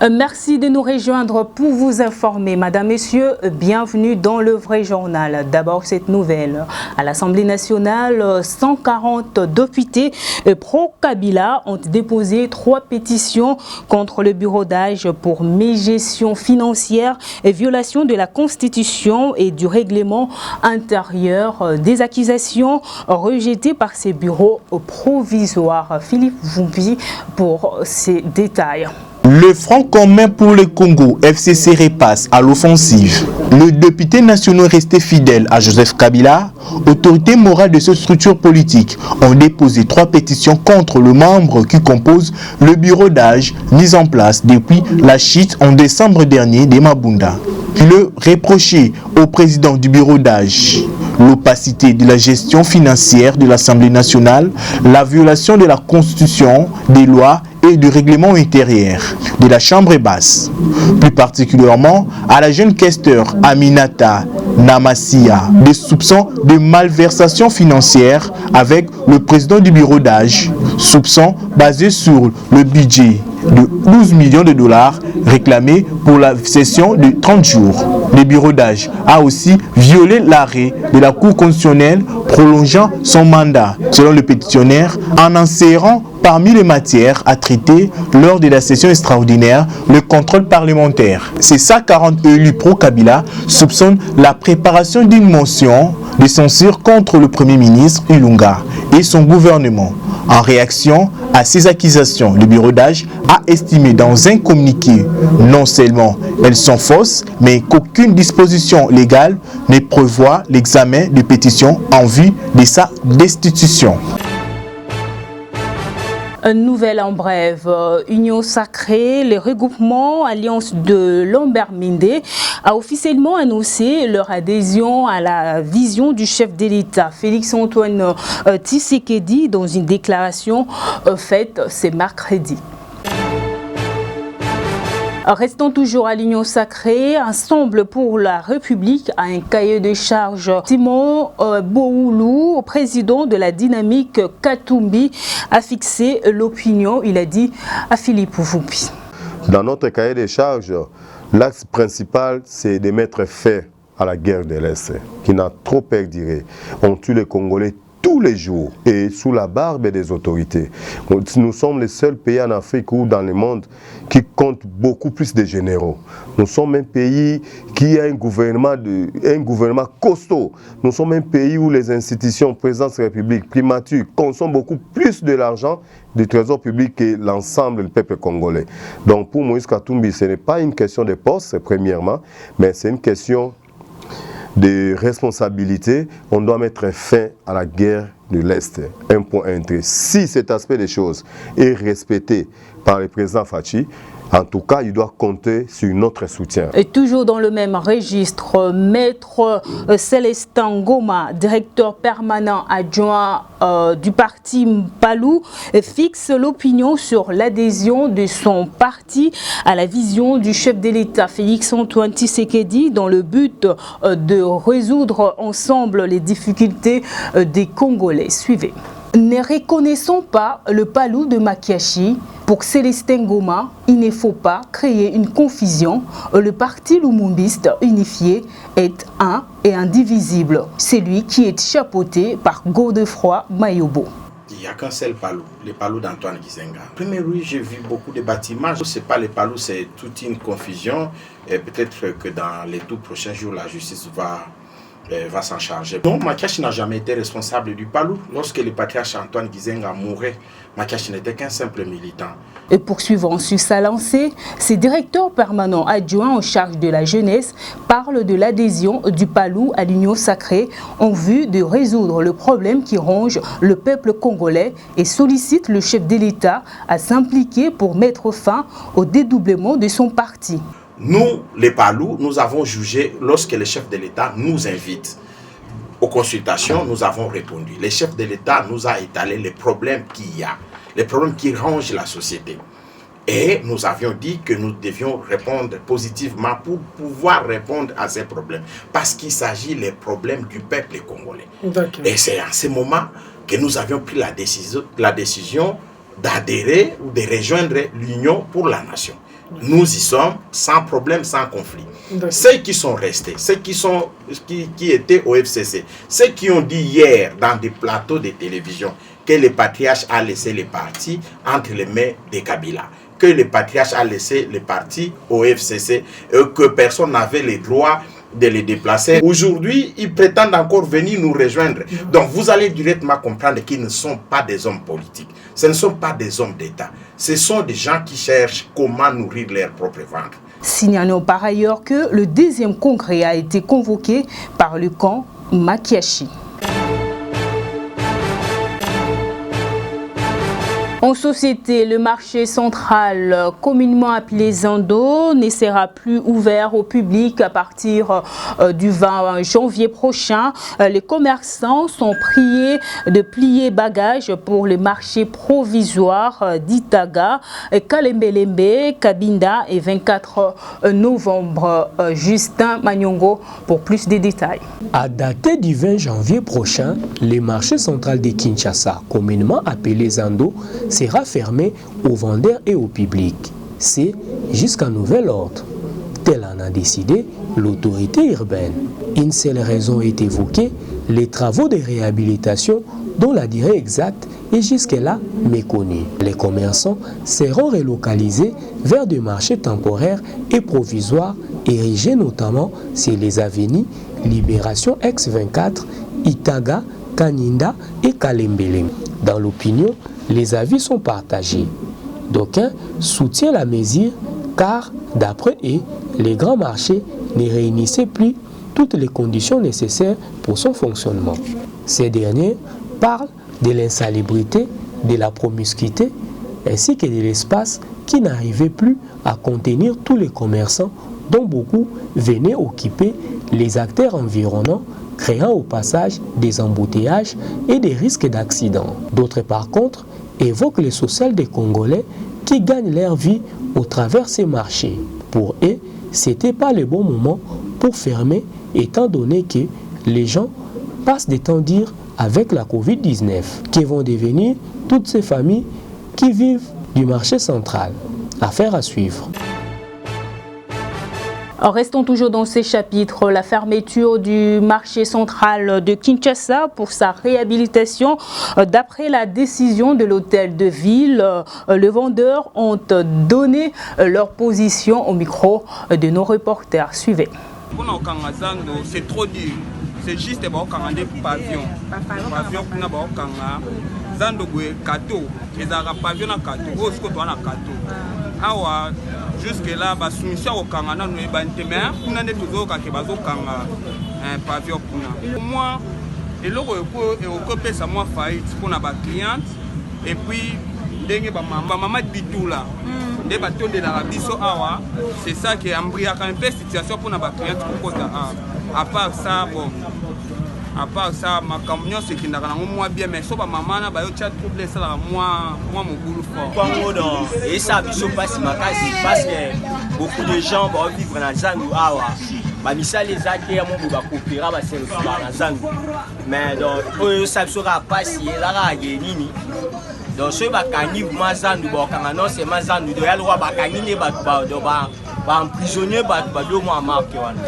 Merci de nous rejoindre pour vous informer. Madame, Messieurs, bienvenue dans le vrai journal. D'abord, cette nouvelle. À l'Assemblée nationale, 140 députés pro-Kabila ont déposé 3 pétitions contre le bureau d'âge pour mégestion financière et violation de la Constitution et du règlement intérieur. Des accusations rejetées par ces bureaux provisoires. Philippe Vumbi pour ces détails. Le Front commun pour le Congo, FCC, repasse à l'offensive. Le député national resté fidèle à Joseph Kabila, autorité morale de cette structure politique, ont déposé 3 pétitions contre le membre qui compose le bureau d'âge mis en place depuis la chute en décembre dernier de Mabunda. Le reprocher au président du bureau d'âge l'opacité de la gestion financière de l'Assemblée nationale, la violation de la Constitution, des lois et du règlement intérieur de la Chambre basse. Plus particulièrement à la jeune questeur Aminata Namasia, des soupçons de malversation financière avec le président du bureau d'âge, soupçons basés sur le budget de 12 millions de dollars réclamés pour la session de 30 jours. Le bureau d'âge a aussi violé l'arrêt de la Cour constitutionnelle prolongeant son mandat, selon le pétitionnaire, en insérant parmi les matières à traiter lors de la session extraordinaire le contrôle parlementaire. Ces 140 élus pro-Kabila soupçonnent la préparation d'une motion de censure contre le Premier ministre Ilunga et son gouvernement. En réaction à ces accusations, le bureau d'âge a estimé dans un communiqué non seulement elles sont fausses, mais qu'aucune disposition légale ne prévoit l'examen de pétitions en vue de sa destitution. Une nouvelle en bref, Union Sacrée, le regroupement Alliance de Lambert-Mende a officiellement annoncé leur adhésion à la vision du chef de l'État, Félix-Antoine Tshisekedi, dans une déclaration faite ce mercredi. Restons toujours à l'Union Sacrée, Ensemble pour la République a un cahier de charge. Simon Boulou, président de la dynamique Katumbi, a fixé l'opinion, il a dit à Philippe Vumbi. Dans notre cahier de charge, l'axe principal, c'est de mettre fin à la guerre de l'Est, qui n'a trop perduré. On tue les Congolais tous les jours et sous la barbe des autorités. Nous sommes les seuls pays en Afrique ou dans le monde qui comptent beaucoup plus de généraux. Nous sommes un pays qui a un gouvernement costaud. Nous sommes un pays où les institutions, présidence de la République, primature, consomment beaucoup plus de l'argent du trésor public que l'ensemble du peuple congolais. Donc pour Moïse Katumbi, ce n'est pas une question de poste, premièrement, mais c'est une question de responsabilité. On doit mettre fin à la guerre de l'Est. Un point intérêt. Si cet aspect des choses est respecté par le président Fachi, en tout cas, il doit compter sur notre soutien. Et toujours dans le même registre, Maître Célestin Ngoma, directeur permanent adjoint du parti Mpalou, fixe l'opinion sur l'adhésion de son parti à la vision du chef de l'État, Félix-Antoine Tshisekedi, dans le but de résoudre ensemble les difficultés des Congolais. Suivez. Ne reconnaissons pas le Palou de Makiashi. Pour Célestin Ngoma, il ne faut pas créer une confusion. Le parti lumumbiste unifié est un et indivisible. C'est lui qui est chapeauté par Godefroy Mayobo. Il n'y a qu'un seul Palou, le Palou d'Antoine Gizenga. Premier, oui, j'ai vu beaucoup de bâtiments. Ce n'est pas le Palou, c'est toute une confusion. Et peut-être que dans les tout prochains jours, la justice va s'en charger. Non, Makiashi n'a jamais été responsable du Palou. Lorsque le patriarche Antoine Gizenga mourait, Makiashi n'était qu'un simple militant. Et poursuivant sur sa lancée, ces directeurs permanents adjoints en charge de la jeunesse parlent de l'adhésion du Palou à l'Union Sacrée en vue de résoudre le problème qui ronge le peuple congolais et sollicitent le chef de l'État à s'impliquer pour mettre fin au dédoublement de son parti. Nous, les Palous, nous avons jugé lorsque le chef de l'État nous invite aux consultations, nous avons répondu. Le chef de l'État nous a étalé les problèmes qu'il y a, les problèmes qui rongent la société. Et nous avions dit que nous devions répondre positivement pour pouvoir répondre à ces problèmes. Parce qu'il s'agit des problèmes du peuple congolais. Et c'est à ce moment que nous avions pris la décision d'adhérer ou de rejoindre l'Union pour la nation. Nous y sommes sans problème, sans conflit. Ceux qui sont restés, ceux qui étaient au FCC, ceux qui ont dit hier dans des plateaux de télévision que le patriarche a laissé les partis entre les mains de Kabila, que le patriarche a laissé les partis au FCC, que personne n'avait le droit de les déplacer. Aujourd'hui, ils prétendent encore venir nous rejoindre. Donc vous allez directement comprendre qu'ils ne sont pas des hommes politiques. Ce ne sont pas des hommes d'État. Ce sont des gens qui cherchent comment nourrir leur propre ventre. Signalons par ailleurs que le deuxième congrès a été convoqué par le camp Makiashi. En société, le marché central, communément appelé Zando, ne sera plus ouvert au public à partir du 20 janvier prochain. Les commerçants sont priés de plier bagages pour le marché provisoire d'Itaga, Kalembelembe, Kabinda et 24 novembre. Justin Magnongo pour plus de détails. À dater du 20 janvier prochain, le marché central de Kinshasa, communément appelé Zando, sera fermé aux vendeurs et au public. C'est jusqu'à nouvel ordre. Tel en a décidé l'autorité urbaine. Une seule raison est évoquée, les travaux de réhabilitation dont la durée exacte est jusque-là méconnue. Les commerçants seront relocalisés vers des marchés temporaires et provisoires érigés notamment sur les avenues Libération X24, Itaga, Kaninda et Kalembele. Dans l'opinion, les avis sont partagés. D'aucuns soutiennent la mesure car, d'après eux, les grands marchés ne réunissaient plus toutes les conditions nécessaires pour son fonctionnement. Ces derniers parlent de l'insalubrité, de la promiscuité ainsi que de l'espace qui n'arrivait plus à contenir tous les commerçants dont beaucoup venaient occuper les acteurs environnants, créant au passage des embouteillages et des risques d'accidents. D'autres par contre évoquent le social des Congolais qui gagnent leur vie au travers ces marchés. Pour eux, ce n'était pas le bon moment pour fermer étant donné que les gens passent des temps durs avec la Covid-19. Qui vont devenir toutes ces familles qui vivent du marché central. Affaire à suivre. Restons toujours dans ces chapitres. La fermeture du marché central de Kinshasa pour sa réhabilitation. D'après la décision de l'hôtel de ville, les vendeurs ont donné leur position au micro de nos reporters. Suivez. C'est trop dur. C'est juste des pavillons. Pavillon pour Zando kato. Les pavillons na kato. Awa jusque là ba soumission au Kangana no ebante mais kuna ne tuzoka ke bazokanga pavillon kuna. Moi et loko eko pesa moi faillite pour na ba cliente et puis ndenge ba mama bitula nde batonde na biso awa c'est ça qui embria quand même situation pour na ba cliente pour cause à part ça bon à part ça ma camion c'est qui n'a rien moi bien mais so ba maman na ba yo chat trouble ça là moi mon boulot fort Congo non et ça biso passe makasi parce que beaucoup de gens vont vivre dans Zandu awa ba misali zaki ya mo ba coopéra ba c'est dans Zandu mais donc ça sera passer là ra nini donc ce ba kangi ma Zandu ba kanga non c'est ma Zandu do ya lo ba kangi ne ba emprisonner ba do mo marqué wana.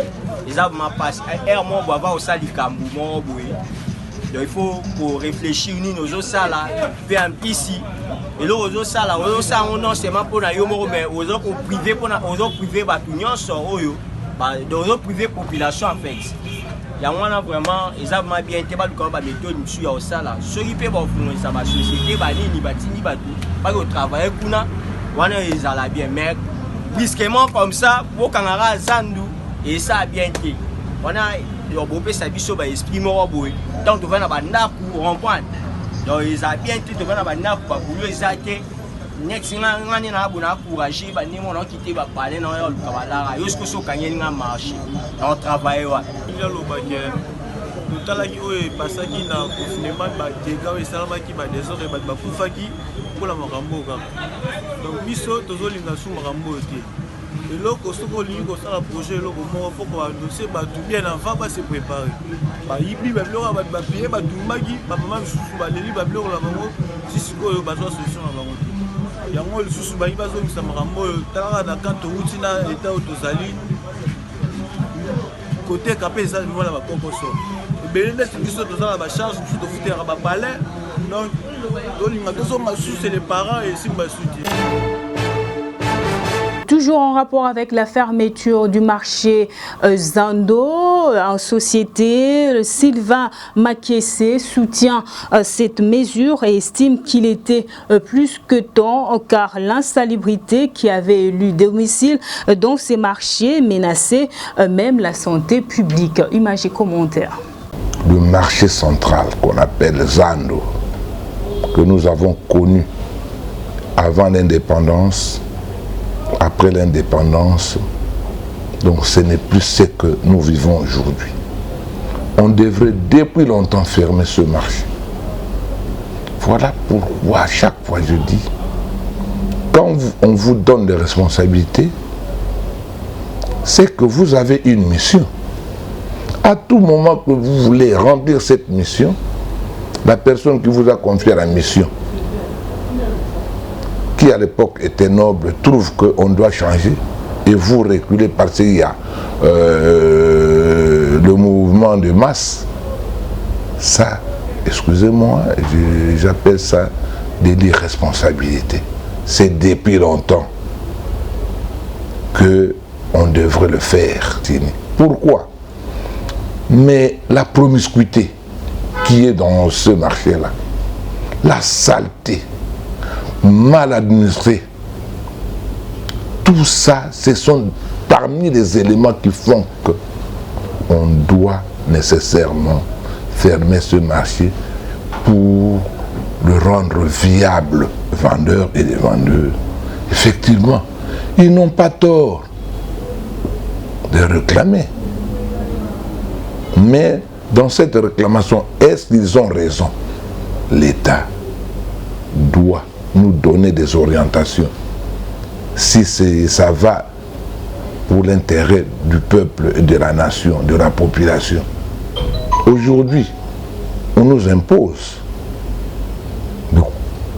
Les arbres m'ont passé. Moi, on va au sali Kambu, donc il faut pour réfléchir nos autres salles, faire un ici. Et là, aux autres salles, on non seulement pour les mais aux autres privés pour aux autres privés, bah tout n'y sont aux autres privés population en fait. Il y a vraiment, les arbres m'ont bien été pas du coup, bah méthode, monsieur au salle. Ceux qui peuvent offrir ça, ma société, bah ni batini, bah tout, pas au travail, kuna, on a les ala bien, mais brusquement comme ça, pour qu'on a Zandu. Et ça a bien été. On a le ça biso ba esprit mort boy. Donc tu vas na banda ku rond-point. Donc ils a bien été tu vas na banda ku ba ku ça que next ngani na abuna encourager ba ni mon quitter ba parler na yo kabala. Yo ce que so kanyeli nga marché. On travaille wa. Il y a le baguette. Tout à l'heure il passe qui na confinement ba dégâts et ça qui ba désordre ba kufaki pour la marambo. Donc biso tozolinga sou marambo te. Et là, quand on a un projet, il faut qu'on annonce bien avant de se préparer. Il y a des gens qui ont des maman si c'est quoi, il y a une solution. yango lisusu bangi bazongisa makambo oyo talaka na quand touti na eta oyo tozali koteka mpe eza limona bakokoso ebele ndeti biso toza na bacharge mosusu tofutera bapalais donc tolinga tozonga susu les parents et esimba suti. Toujours en rapport avec la fermeture du marché Zando, en société, Sylvain Makessé soutient cette mesure et estime qu'il était plus que temps car l'insalubrité qui avait élu domicile dans ces marchés menaçait même la santé publique. Images et commentaires. Le marché central qu'on appelle Zando, que nous avons connu avant l'indépendance, après l'indépendance, donc ce n'est plus ce que nous vivons aujourd'hui. On devrait depuis longtemps fermer ce marché. Voilà pourquoi à chaque fois je dis, quand on vous donne des responsabilités, c'est que vous avez une mission. À tout moment que vous voulez remplir cette mission, la personne qui vous a confié la mission, qui à l'époque était noble, trouve qu'on doit changer et vous reculez parce qu'il y a le mouvement de masse, ça, excusez-moi, j'appelle ça de l'irresponsabilité. C'est depuis longtemps qu'on devrait le faire. Pourquoi? Mais la promiscuité qui est dans ce marché-là, la saleté, mal administré, tout ça, ce sont parmi les éléments qui font qu'on doit nécessairement fermer ce marché pour le rendre viable, les vendeurs et les vendeurs. Effectivement, ils n'ont pas tort de réclamer. Mais dans cette réclamation, est-ce qu'ils ont raison? L'État doit nous donner des orientations. Si ça va pour l'intérêt du peuple et de la nation, de la population. Aujourd'hui, on nous impose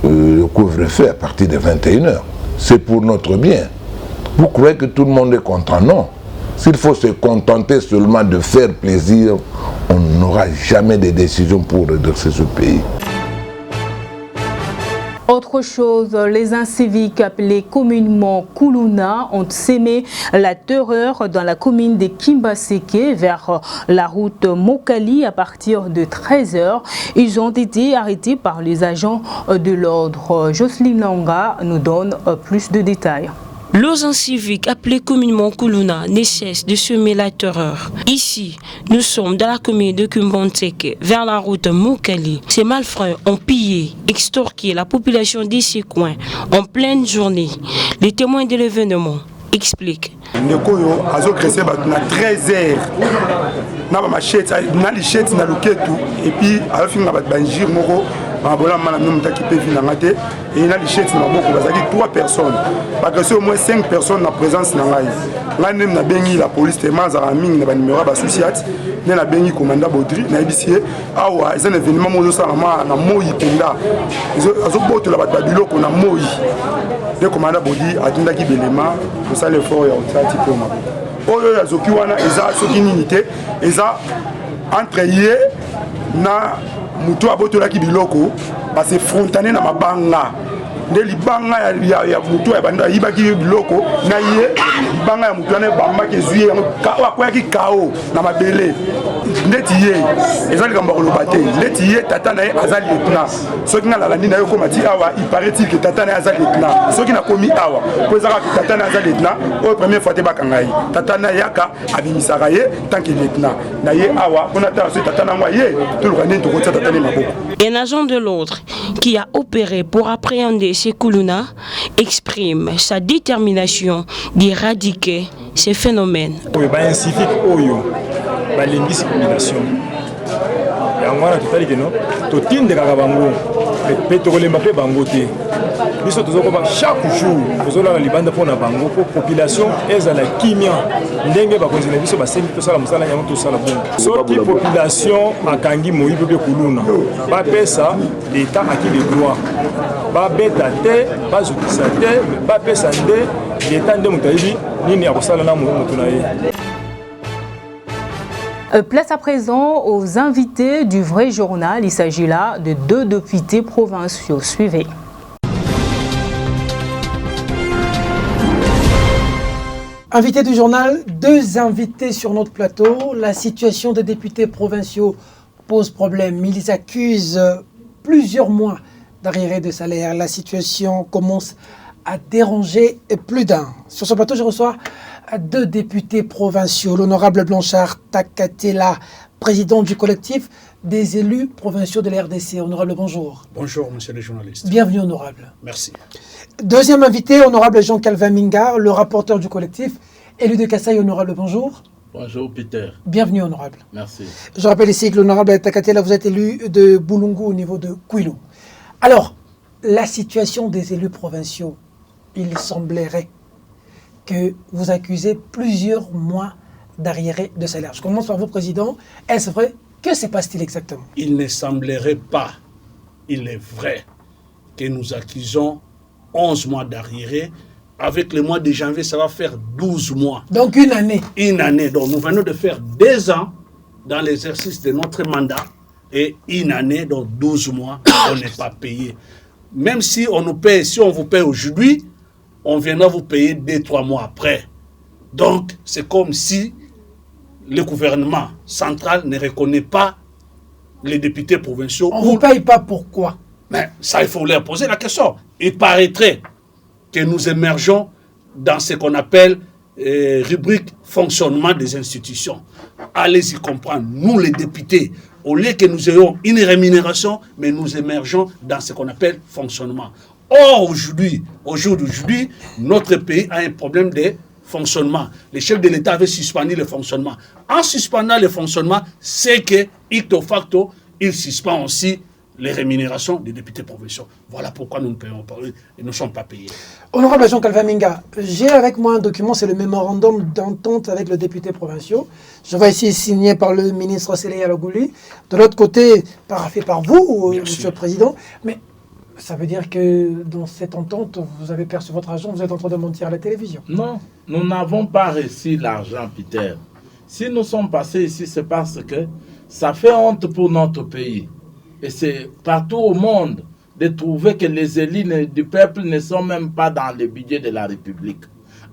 le couvre-feu à partir de 21h. C'est pour notre bien. Vous croyez que tout le monde est content? Non. S'il faut se contenter seulement de faire plaisir, on n'aura jamais de décision pour redresser ce pays. Autre chose, les inciviques appelés communément Kuluna ont sémé la terreur dans la commune de Kimbaseke vers la route Mokali à partir de 13h. Ils ont été arrêtés par les agents de l'ordre. Jocelyne Langa nous donne plus de détails. Los inciviques appelés communément Kuluna ne cessent de semer la terreur. Ici, nous sommes dans la commune de Kimbaseke, vers la route Mokali. Ces malfrats ont pillé, extorqué la population de ces coins en pleine journée. Les témoins de l'événement expliquent. Ndekoyo azokrese batu na 13h na ba machette na lichette na loketu et puis afinga bat banjir moko babola mana no mutaki pe vina ngate et na lichette na boko bazali 3 personnes parce que au moins 5 personnes na présence na ngai ngane na bengi la police tellement za mingi na ba numéro ba associate na bengi commandant Baudry na ibisie awa c'est un événement mozo salama na moyi penda azoboto la bat biloko na moyi de commandant Baudry atindaki belema pour ça l'effort ya otati pour ma oyo yazoki wana eza soki nini te eza entre ye na mutu abotolaki biloko base frontane na mabanga nde libanga ya mutu ya banda yibaki biloko na ye libanga ya mutu wana bambaki ezwi akweyaki kao na mabele ndeti ye eza likambo ya koloba te ndeti ye tata na ye aza lieutenant soki nga lalandi na ye komati awa iparaît-il ke tata na ye aza lieutenant soki nakomi awa po eza kaka tata na ye aza lieutenant oyo première fois te bakanga ye tata na ye yaka abimisaka ye tant que lieutenant na ye awa mpona tala soki tata nango ye toluka ndeni tokotia tata na ye maboko. Un agent de l'ordre qui a opéré pour appréhender ces Kuluna exprime sa détermination d'éradiquer ces phénomènes. balembisi population yango wana totali keno totindekaka bango mpe tokolemba mpe bango te biso tozokoba chaque jour tozolala libanda mpona bango mpo population ezala kimia ndenge bakonzi na biso basengi tosala mosala yango tosala bongo soki population akangi moyibi mpe kuluna bapesa leta aki de droit babeta te bazokisa te bapesa nde leta nde moto ayebi nini akosala na moto na ye. Place à présent aux invités du vrai journal. Il s'agit là de 2 députés provinciaux. Suivez. Invités du journal, 2 invités sur notre plateau. La situation des députés provinciaux pose problème. Ils accusent plusieurs mois d'arriérés de salaire. La situation commence à déranger plus d'un. Sur ce plateau, je reçois 2 députés provinciaux. L'honorable Blanchard Takatela, président du collectif des élus provinciaux de la RDC. Honorable, bonjour. Bonjour, monsieur le journaliste. Bienvenue, honorable. Merci. Deuxième invité, honorable Jean-Calvin Mingar, le rapporteur du collectif élu de Kasaï. Honorable, bonjour. Bonjour, Peter. Bienvenue, honorable. Merci. Je rappelle ici que l'honorable Takatela, vous êtes élu de Boulungu au niveau de Kwilu. Alors, la situation des élus provinciaux, il semblerait que vous accusez plusieurs mois d'arriérés de salaire. Je commence par vous, président. Est-ce vrai? Que se passe-t-il exactement? Il ne semblerait pas, il est vrai, que nous accusons 11 mois d'arriérés. Avec le mois de janvier, ça va faire 12 mois. Donc une année. Une année. Donc nous venons de faire 2 ans dans l'exercice de notre mandat. Et une année, donc 12 mois, on n'est pas payé. Même si on nous paye, si on vous paye aujourd'hui, on viendra vous payer 2-3 mois après. Donc, c'est comme si le gouvernement central ne reconnaît pas les députés provinciaux. On ne vous paye pas pourquoi? Mais ça, il faut leur poser la question. Il paraîtrait que nous émergeons dans ce qu'on appelle rubrique fonctionnement des institutions. Allez-y comprendre. Nous, les députés, au lieu que nous ayons une rémunération, mais nous émergeons dans ce qu'on appelle fonctionnement. Or, aujourd'hui, notre pays a un problème de fonctionnement. Le chef de l'État avait suspendu le fonctionnement. En suspendant le fonctionnement, c'est que, icto facto, il suspend aussi les rémunérations des députés provinciaux. Voilà pourquoi nous ne payons pas, et ne sommes pas payés. Honorable Jean-Calvin Minga, j'ai avec moi un document, c'est le mémorandum d'entente avec les députés provinciaux. Je vois ici signé par le ministre Sélé Alogouli. De l'autre côté, paraphé par vous, monsieur le Président. Mais ça veut dire que dans cette entente, vous avez perçu votre argent, vous êtes en train de mentir à la télévision. Non, nous n'avons pas reçu l'argent, Peter. Si nous sommes passés ici, c'est parce que ça fait honte pour notre pays. Et c'est partout au monde de trouver que les élus du peuple ne sont même pas dans le budget de la République.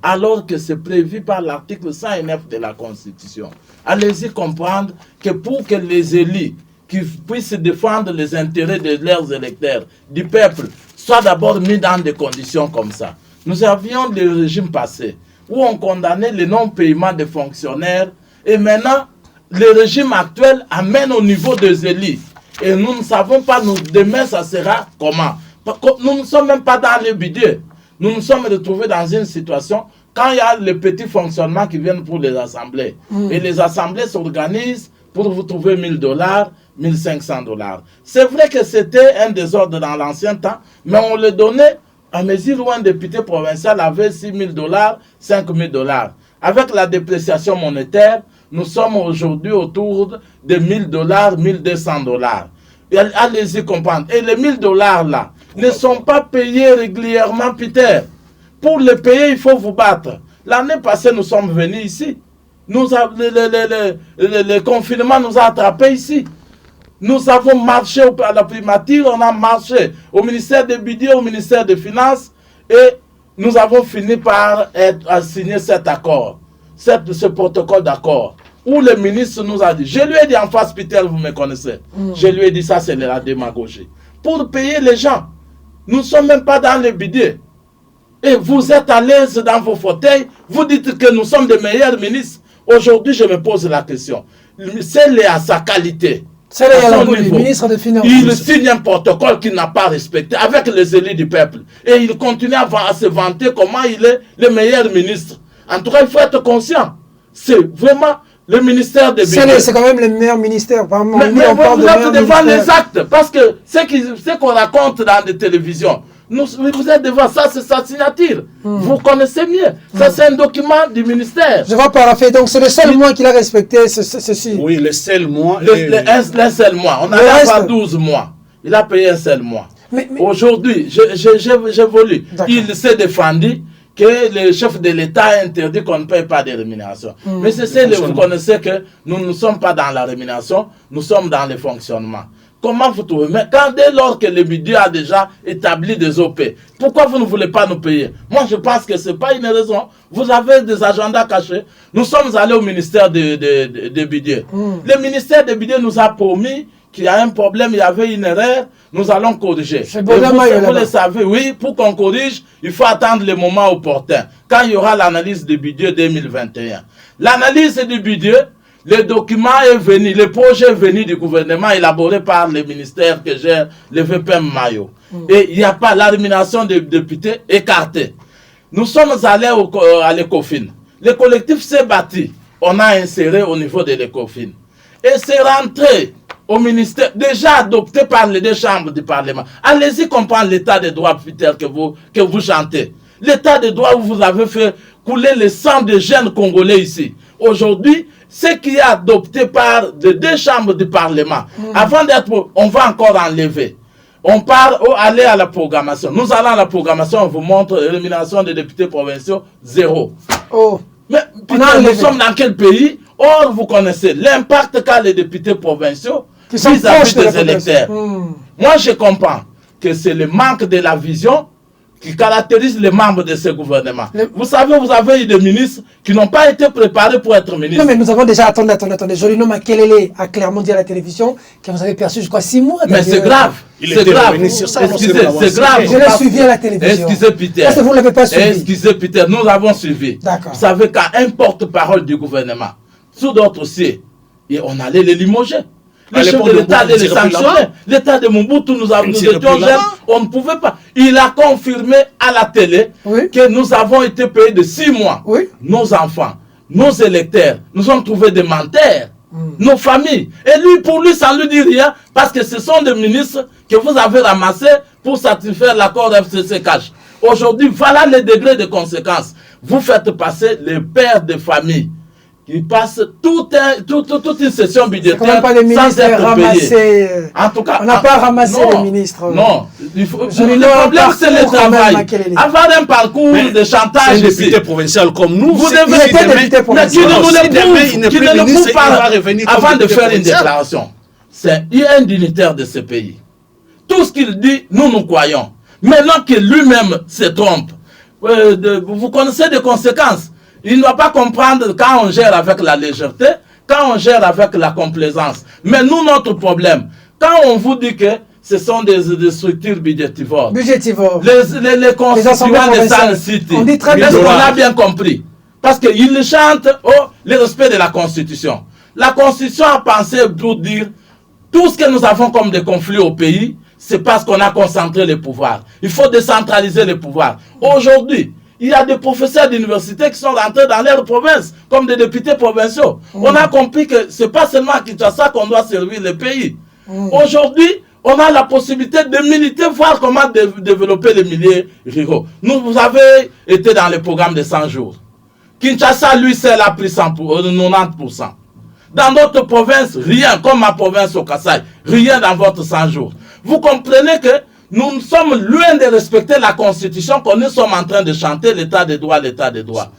Alors que c'est prévu par l'article 109 de la Constitution. Allez-y comprendre que pour que les élus qui puissent défendre les intérêts de leurs électeurs, du peuple, soient d'abord mis dans des conditions comme ça. Nous avions des régimes passés où on condamnait le non-paiement des fonctionnaires et maintenant, le régime actuel amène au niveau des élus. Et nous ne savons pas, demain, ça sera comment. Nous ne sommes même pas dans le budget. Nous nous sommes retrouvés dans une situation, quand il y a les petits fonctionnements qui viennent pour les assemblées. Et les assemblées s'organisent pour vous trouver $1 000, $1 500. C'est vrai que c'était un désordre dans l'ancien temps, mais on le donnait à mesure où un député provincial avait $6 000, $5 000. Avec la dépréciation monétaire, nous sommes aujourd'hui autour de $1 000, $1 200. Allez-y comprendre. Et les $1 là ne sont pas payés régulièrement, Peter. Pour les payer, il faut vous battre. L'année passée, nous sommes venus ici. Le confinement nous a attrapés ici. Nous avons marché à la primature, on a marché au ministère des Budgets, au ministère des Finances, et nous avons fini par signer cet accord, ce protocole d'accord, où le ministre nous a dit, je lui ai dit en face, Peter, vous me connaissez, je lui ai dit ça, c'est la démagogie. Pour payer les gens, nous ne sommes même pas dans le budget. Et vous êtes à l'aise dans vos fauteuils, vous dites que nous sommes des meilleurs ministres. Aujourd'hui, je me pose la question. C'est lié à sa qualité. C'est le ministre des Finances. Il signe un protocole qu'il n'a pas respecté avec les élus du peuple. Et il continue à se vanter comment il est le meilleur ministre. En tout cas, il faut être conscient. C'est vraiment le ministère des budgets. C'est quand même le meilleur ministère. Mais vous êtes devant les actes, parce que ce qu'on raconte dans les télévisions, vous êtes devant ça, c'est sa signature. Vous connaissez mieux. Ça, c'est un document du ministère. Je vois parafait. Donc, c'est le seul mois qu'il a respecté, ceci. Oui, le seul mois. Un seul mois. On n'avait pas 12 mois. Il a payé un seul mois. Aujourd'hui, j'ai voulu. Il s'est défendu que le chef de l'État a interdit qu'on ne paye pas de rémunération. Mais vous connaissez que nous ne sommes pas dans la rémunération, nous sommes dans le fonctionnement. Comment vous trouvez? Mais dès lors que le budget a déjà établi des OP, pourquoi vous ne voulez pas nous payer? Moi, je pense que ce n'est pas une raison. Vous avez des agendas cachés. Nous sommes allés au ministère des budgets. Le ministère des budgets nous a promis qu'il y a un problème, il y avait une erreur, nous allons corriger. Vous le savez, oui, pour qu'on corrige, il faut attendre le moment opportun, quand il y aura l'analyse du budget 2021. L'analyse du budget, le document est venu, le projet est venu du gouvernement élaboré par le ministère que gère le VPM Mayo. Et il n'y a pas la rémunération des députés écartée. Nous sommes allés à l'ECOFIN. Le collectif s'est bâti. On a inséré au niveau de l'ECOFIN. Et c'est rentré au ministère, déjà adopté par les deux chambres du Parlement. Allez-y comprendre l'état des droits, Peter, que vous chantez. L'état des droits où vous avez fait couler le sang des jeunes Congolais ici. Aujourd'hui, ce qui est adopté par les deux chambres du Parlement, avant d'être, on va encore enlever. On part aller à la programmation. Nous allons à la programmation, on vous montre l'élimination des députés provinciaux, 0. Mais putain, nous sommes dans quel pays? Or, vous connaissez l'impact qu'a les députés provinciaux vis-à-vis des électeurs. Moi, je comprends que c'est le manque de la vision qui caractérise les membres de ce gouvernement. Vous savez, vous avez eu des ministres qui n'ont pas été préparés pour être ministres. Non, mais nous avons déjà... Attendez. Jolino Makelele a clairement dit à la télévision que vous avez perçu, je crois, 6 mois. Mais c'est grave. C'est grave. C'est grave. Je l'ai suivi à la télévision. Excusez, Peter. Parce que vous ne l'avez pas suivi. Excusez, Peter. Nous l'avons suivi. Vous savez qu'un porte-parole du gouvernement, sous d'autres dossiers, on allait les limoger. Le chef de l'État allait les sanctionner. L'État de Mobutu, nous étions jeunes, on ne pouvait pas. Il a confirmé à la télé que nous avons été payés de 6 mois. Nos enfants, nos électeurs, nous ont trouvé des menteurs. Nos familles. Et lui, pour lui, ça ne lui dit rien, parce que ce sont des ministres que vous avez ramassés pour satisfaire l'accord FCC-CACH. Aujourd'hui, voilà les degrés de conséquences. Vous faites passer les pères de famille qui passent toute une session budgétaire sans être payés. En tout cas, on n'a pas ramassé les ministres. Non, le problème c'est le travail. Avoir un parcours de chantage ici. Un député provincial comme nous, vous devez mais qui ne le prouve pas avant de faire une déclaration. Il est un dignitaire de ce pays. Tout ce qu'il dit, nous croyons. Maintenant que lui-même se trompe, vous connaissez des conséquences. Il ne doit pas comprendre quand on gère avec la légèreté, quand on gère avec la complaisance. Mais nous, notre problème, quand on vous dit que ce sont des structures budgétivores, les constituants des salles city, est-ce qu'on a bien compris? Parce qu'ils chantent le respect de la Constitution. La Constitution a pensé pour dire tout ce que nous avons comme des conflits au pays, c'est parce qu'on a concentré les pouvoirs. Il faut décentraliser les pouvoirs. Aujourd'hui, il y a des professeurs d'université qui sont rentrés dans leur province, comme des députés provinciaux. On a compris que ce n'est pas seulement à Kinshasa qu'on doit servir le pays. Aujourd'hui, on a la possibilité de militer, voir comment développer les milieux ruraux. Vous avez été dans le programme de 100 jours. Kinshasa, lui, seul a pris 90%. Dans d'autres provinces, rien, comme ma province au Kasaï, rien dans votre 100 jours. Vous comprenez que nous sommes loin de respecter la Constitution qu'on nous sommes en train de chanter, l'état des droits, l'état des droits.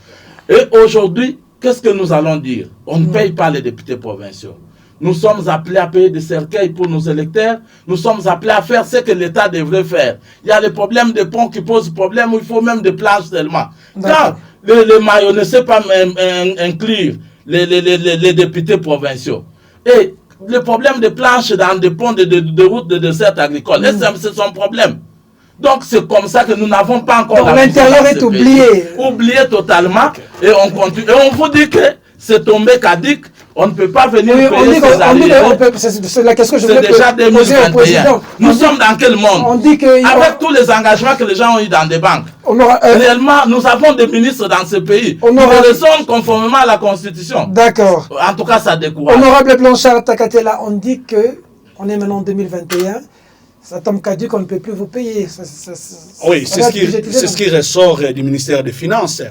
Et aujourd'hui, qu'est-ce que nous allons dire? On ne paye pas les députés provinciaux. Nous sommes appelés à payer des cercueils pour nos électeurs. Nous sommes appelés à faire ce que l'État devrait faire. Il y a les problèmes de ponts qui posent problème, où il faut même des plages seulement. Quand les maillots ne savent pas inclure les députés provinciaux. Et le problème de planches dans des ponts de routes de dessert agricole, c'est son problème. Donc c'est comme ça que nous n'avons pas encore... l'intérieur est oublié. Oublié totalement. Et on continue. Et on vous dit que c'est tombé caduc. On ne peut pas venir payer ces arriérés. C'est la question que je voulais poser. C'est déjà 2021. Nous sommes dans quel monde? On dit que avec tous les engagements que les gens ont eu dans des banques. Réellement, nous avons des ministres dans ce pays qui répondent conformément à la Constitution. D'accord. En tout cas, ça décourage. Honorable Blanchard Takatela, on dit qu'on est maintenant en 2021. Ça tombe caduc, on ne peut plus vous payer. Oui, c'est ce qui ressort du ministère des Finances.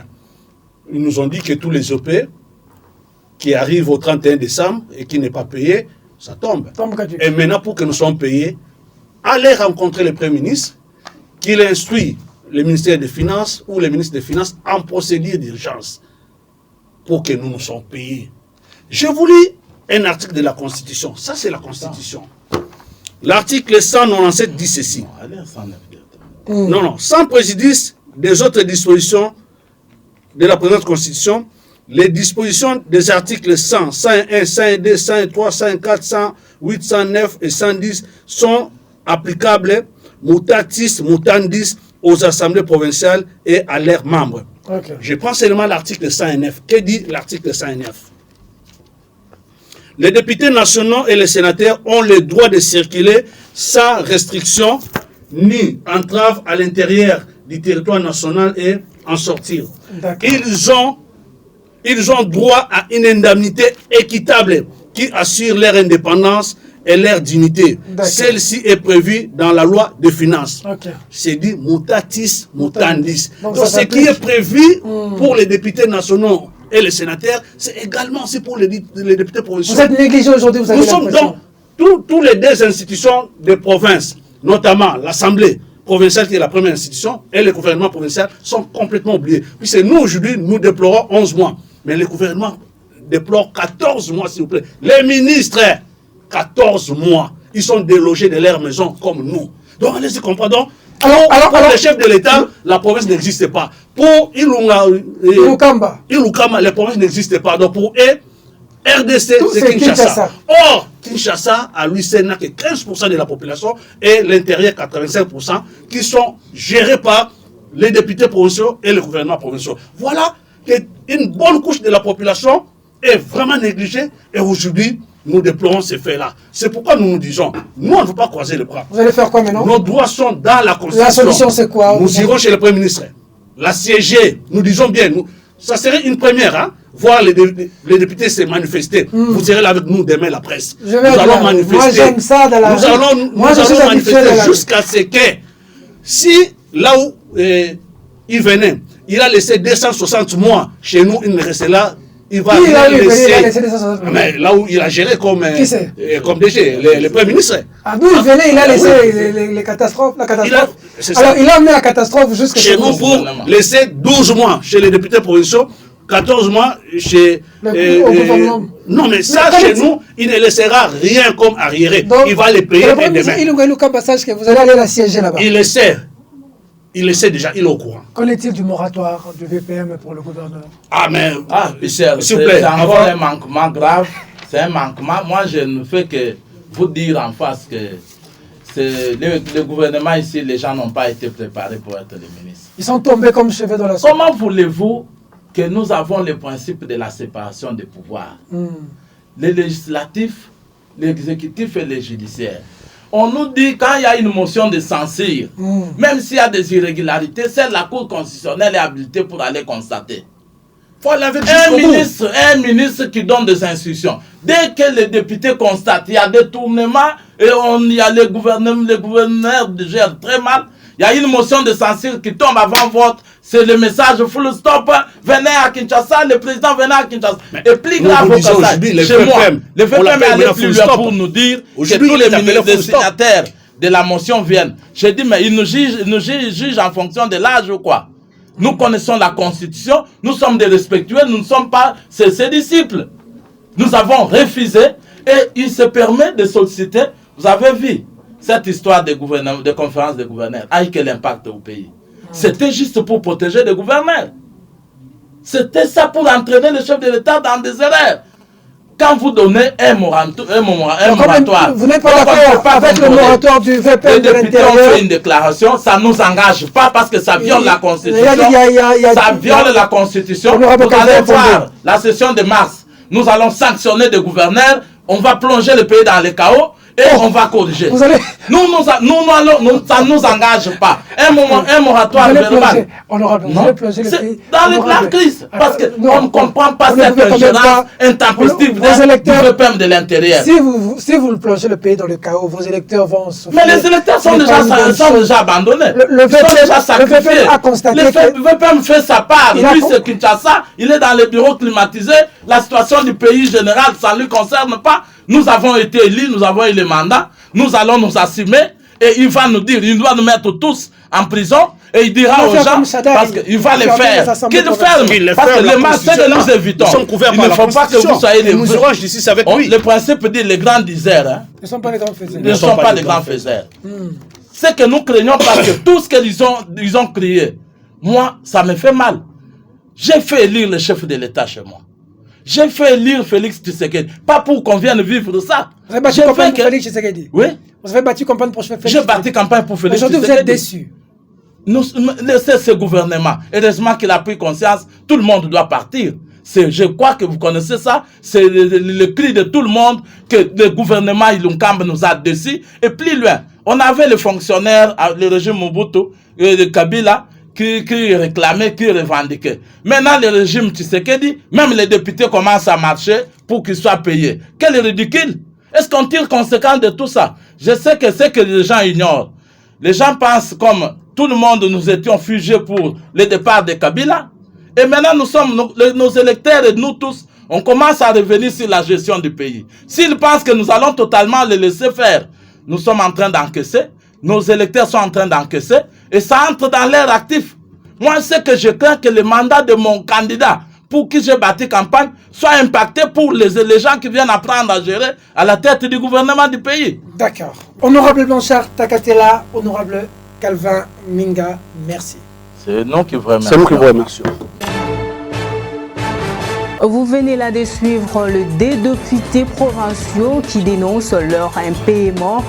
Ils nous ont dit que tous les OP qui arrivent au 31 décembre et qui n'est pas payé, ça tombe. Et maintenant, pour que nous soyons payés, allez rencontrer le Premier ministre, qu'il instruit le ministère des Finances ou le ministre des Finances en procédure d'urgence pour que nous soyons payés. Je vous lis un article de la Constitution. Ça, c'est la Constitution. L'article 197 dit ceci. Non, sans préjudice des autres dispositions de la présente Constitution, les dispositions des articles 100, 101, 102, 103, 104, 108, 109 et 110 sont applicables mutatis mutandis aux assemblées provinciales et à leurs membres. Okay. Je prends seulement l'article 109. Que dit l'article 109? Les députés nationaux et les sénateurs ont le droit de circuler sans restriction ni entrave à l'intérieur du territoire national et en sortir. Ils ont droit à une indemnité équitable qui assure leur indépendance et leur dignité. Celle-ci est prévue dans la loi de finances. C'est dit mutatis mutandis. Donc ce qui est prévu pour les députés nationaux et les sénateurs, c'est également aussi pour les députés provinciaux. Vous êtes négligé aujourd'hui, vous avez l'impression. Nous sommes donc, tous les deux institutions de province, notamment l'Assemblée provinciale qui est la première institution et le gouvernement provincial sont complètement oubliés. Puisque nous, aujourd'hui, nous déplorons 11 mois. Mais le gouvernement déplore 14 mois, s'il vous plaît. Les ministres, 14 mois, ils sont délogés de leur maison comme nous. Donc, allez-y comprendre. Pour les chefs de l'État, la province n'existe pas. Pour Ilukamba, la province n'existe pas. Donc, pour eux, RDC, c'est Kinshasa. Or, Kinshasa, à lui, c'est n'a que 15% de la population et l'intérieur, 85%, qui sont gérés par les députés provinciaux et le gouvernement provincial. Voilà qu'une bonne couche de la population est vraiment négligée et aujourd'hui, nous déplorons ces faits-là. C'est pourquoi nous nous disons, nous, on ne veut pas croiser les bras. Vous allez faire quoi maintenant? Nos droits sont dans la Constitution. La solution, c'est quoi? Nous irons chez le Premier ministre. L'assiéger, nous disons bien, ça serait une première, hein? Voir les députés se manifester. Vous serez là avec nous demain, la presse. Nous allons manifester. Moi, j'aime ça dans la Nous allons manifester jusqu'à ce que, si là où il venait, il a laissé 260 mois chez nous, il ne restait là. Il va laisser. Mais là où il a géré comme DG, le Premier ministre. Ah, d'où il venait, il a laissé les catastrophes, la catastrophe. Alors, il a amené la catastrophe jusqu'à chez nous pour laisser 12 mois chez les députés provinciaux, 14 mois chez... non, mais ça, chez nous, il ne laissera rien comme arriéré. Il va les payer demain. Que vous allez aller l'assiéger là-bas. Il le sait déjà, il est au courant. Qu'en est-il du moratoire du VPM pour le gouverneur? Ah, mais... s'il vous plaît. C'est encore un manquement grave. C'est un manquement. Moi, je ne fais que vous dire en face que le gouvernement ici, les gens n'ont pas été préparés pour être les ministres. Ils sont tombés comme cheveux dans la soupe. Comment voulez-vous que nous avons le principe de la séparation des pouvoirs? Le législatif, l'exécutif et le judiciaire. On nous dit quand il y a une motion de censure, même s'il y a des irrégularités, c'est la Cour constitutionnelle est habilitée pour aller constater. Un ministre qui donne des instructions. Dès que les députés constatent qu'il y a des tournements et il y a les gouverneurs gèrent très mal, il y a une motion de censure qui tombe avant vote. C'est le message full stop. Venez à Kinshasa, le président venait à Kinshasa. Et plus grave au ça, chez moi, le VPM est allé plus loin pour nous dire que tous les ministres signataires de la motion viennent. J'ai dit, mais ils nous jugent en fonction de l'âge ou quoi? Nous connaissons la Constitution, nous sommes des respectueux, nous ne sommes pas ses disciples. Nous avons refusé et il se permet de solliciter. Vous avez vu cette histoire de conférence des gouverneurs, avec quel impact au pays? C'était juste pour protéger les gouverneurs. C'était ça pour entraîner le chef de l'État dans des erreurs. Quand vous donnez un moratoire, vous n'êtes pas d'accord avec le moratoire du VPM de l'intérieur. Les députés ont fait une déclaration, ça ne nous engage pas parce que ça viole la Constitution. Ça viole la Constitution. Vous allez voir la session de mars. nous allons sanctionner des gouverneurs, on va plonger le pays dans le chaos et on va corriger. Vous allez... ça ne nous engage pas. Un moratoire verbal. Vous allez plonger le pays dans la crise. Parce qu'on ne comprend pas cette ingérence intempestive du peuple de l'intérieur. Si vous plongez le pays dans le chaos, vos électeurs vont souffrir. Mais les électeurs sont déjà abandonnés. Le VPM a constaté le VPM fait sa part. Lui, c'est Kinshasa. Il est dans les bureaux climatisés. La situation du pays général, ça ne lui concerne pas. Nous avons été élus, nous avons eu le mandat, nous allons nous assumer et il va nous dire, il doit nous mettre tous en prison et il dira aux gens, parce qu'il va les faire, qu'il ferme, parce que les masses que nous évitons, il ne faut pas que vous soyez les le principe dit les grands diseurs, hein, ne sont pas les grands faiseurs. Ne sont pas les grands faiseurs. C'est que nous craignons parce que tout ce qu'ils ont crié, moi, ça me fait mal. J'ai fait élire le chef de l'État chez moi. J'ai fait élire Félix Tshisekedi. Pas pour qu'on vienne vivre de ça. Vous avez battu campagne pour Félix Tshisekedi? Oui. Vous avez battu campagne pour Félix Tshisekedi? J'ai battu campagne pour Félix Tshisekedi. Aujourd'hui, vous êtes déçus. Laissez ce gouvernement. Heureusement qu'il a pris conscience. Tout le monde doit partir. Je crois que vous connaissez ça. C'est le cri de tout le monde que le gouvernement Ilunkambe nous a déçus. Et plus loin, on avait les fonctionnaires, le régime Mobutu, de Kabila, qui réclamaient, qui revendiquaient. Maintenant, le régime Tshisekedi, même les députés commencent à marcher pour qu'ils soient payés. Quel ridicule! Est-ce qu'on tire conséquence de tout ça? Je sais que c'est que les gens ignorent. Les gens pensent comme tout le monde, nous étions figés pour le départ de Kabila. Et maintenant, nous sommes, nos électeurs et nous tous, on commence à revenir sur la gestion du pays. S'ils pensent que nous allons totalement les laisser faire, nous sommes en train d'encaisser. Nos électeurs sont en train d'encaisser et ça entre dans l'air actif. Moi, c'est que je crains que le mandat de mon candidat pour qui j'ai bâti campagne soit impacté pour les gens qui viennent apprendre à gérer à la tête du gouvernement du pays. D'accord. Honorable Blanchard Takatela, honorable Calvin Minga, merci. C'est nous qui vous remercions. C'est nous qui vous remercions. Vous venez là de suivre des députés provinciaux qui dénoncent leur impaiement.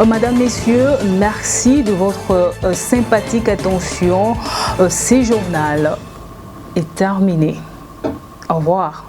Madame, Messieurs, merci de votre sympathique attention. Ce journal est terminé. Au revoir.